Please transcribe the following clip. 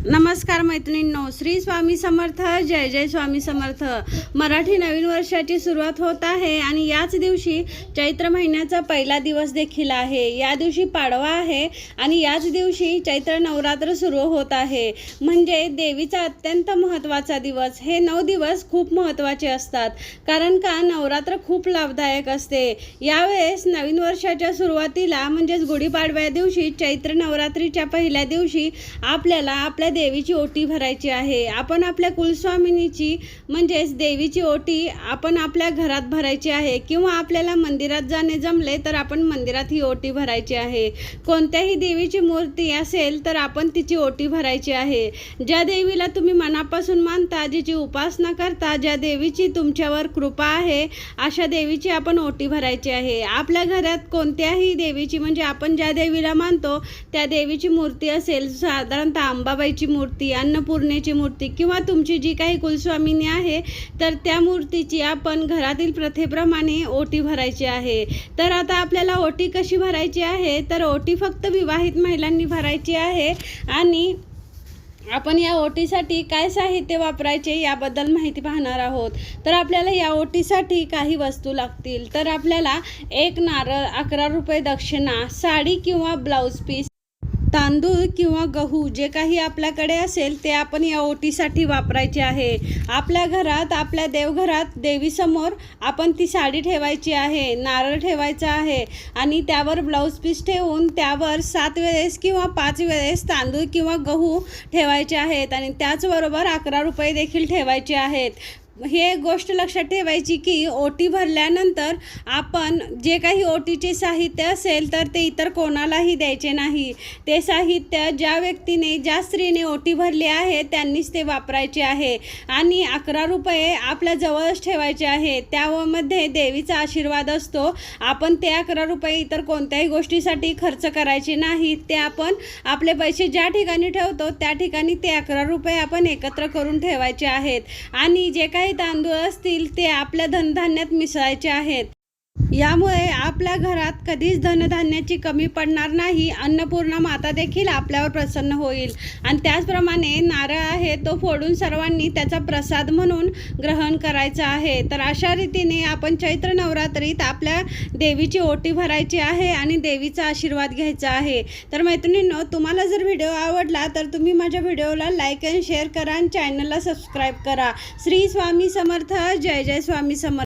नमस्कार मैत्रिणींनो, श्री स्वामी समर्थ, जय जय स्वामी समर्थ। मराठी नवीन वर्षाची सुरुवात होत आहे आणि याच दिवशी चैत्र महिन्याचा पहिला दिवस देखील आहे। या दिवशी पाडवा आहे आणि याच दिवशी चैत्र नवरात्र सुरू होत आहे, म्हणजे देवीचा अत्यंत महत्त्वाचा दिवस। हे 9 दिवस खूप महत्त्वाचे असतात, कारण का नवरात्र खूप लाभदायक असते। यावेळेस नवीन वर्षाच्या सुरुवातीला म्हणजेच गुढीपाडव्या दिवशी चैत्र नवरात्रीच्या पहिल्या दिवशी आपल्याला आपल्या देवीची ओटी भरायची आहे। आपण आपल्या कुलस्वामिनीची म्हणजेच देवीची ओटी आपण आपल्या घरात भरायची आहे, किंवा आपल्याला मंदिरात जाणे जमले तर आपण मंदिरात ही ओटी भरायची आहे। कोणत्याही देवीची मूर्ती असेल तर आपण तिची ओटी भरायची आहे। ज्या देवीला तुम्ही मनापासून मानता, जिची उपासना करता, ज्या देवीची तुमच्यावर कृपा आहे, अशा देवीची आपण ओटी भरायची आहे। आपल्या घरात कोणत्याही देवीची म्हणजे आपण ज्या देवीला मानतो त्या देवीची मूर्ती असेल, साधारणतः अंबाबाईची मूर्ती, अन्नपूर्णेची मूर्ती किंवा तुमची जी काही कुलस्वामिनी आहे तर त्या मूर्तीची आपण घरातील प्रथेप्रमाणे ओटी भरायची आहे। तर आता आपल्याला ओटी कशी भरायची आहे, तर ओटी फक्त विवाहित महिलांनी भरायची आहे। आणि आपण या ओटीसाठी काय साहित्य वापरायचे याबद्दल माहिती पाहणार आहोत। तर आपल्याला या ओटीसाठी काही वस्तू लागतील। तर आपल्याला एक नारळ, 11 रुपये दक्षिणा, साडी किंवा ब्लाऊज पीस, तांदूळ किंवा गहू जे काही आपल्याकडे असेल ते आपण या ओटीसाठी वापरायचे आहे। आपल्या घरात, आपल्या देवघरात देवीसमोर आपण ती साडी ठेवायची आहे, नारळ ठेवायचा आहे आणि त्यावर ब्लाऊज पीस ठेवून त्यावर 7 वेळेस किंवा 5 वेळेस तांदूळ किंवा गहू ठेवायचे आहेत आणि त्याचबरोबर 11 रुपये देखील ठेवायचे आहेत। हे गोष्ट लक्षात ठेवायची की ओटी भरल्यानंतर आपण जे काही ओटीचे साहित्य असेल तर ते इतर कोणालाही द्यायचे नाही। ते साहित्य ज्या व्यक्तीने, ज्या स्त्रीने ओटी भरली आहे त्यांनीच ते वापरायचे आहे आणि 11 रुपये आपल्या जवळच ठेवायचे आहे। त्यामध्ये देवीचा आशीर्वाद असतो। आपण ते 11 रुपये इतर कोणत्याही गोष्टीसाठी खर्च करायचे नाही। ते आपण आपले पैसे ज्या ठिकाणी ठेवतो त्या ठिकाणी ते 11 रुपये आपण एकत्र करून ठेवायचे आहेत आणि जे काही तांदूळ असतील ते आपल्या धनधान्यात मिसळायचे आहेत। यामुळे आपल्या घरात कधीच धनधान्याची कमी पडणार नाही। अन्नपूर्णा माता देखील आपल्यावर प्रसन्न होईल। आणि त्याचप्रमाणे नारळ आहे तो फोडून सर्वांनी त्याचा प्रसाद म्हणून ग्रहण करायचा आहे। तर अशा रीतीने आपण चैत्र नवरात्रीत आपल्या देवीची ओटी भरायची आहे आणि देवीचा आशीर्वाद घ्यायचा आहे। तर मैत्रिणींनो, तुम्हाला जर व्हिडिओ आवडला तर तुम्ही माझ्या व्हिडिओला लाईक आणि शेअर करा आणि चॅनलला सबस्क्राईब करा। श्री स्वामी समर्थ, जय जय स्वामी समर्थ।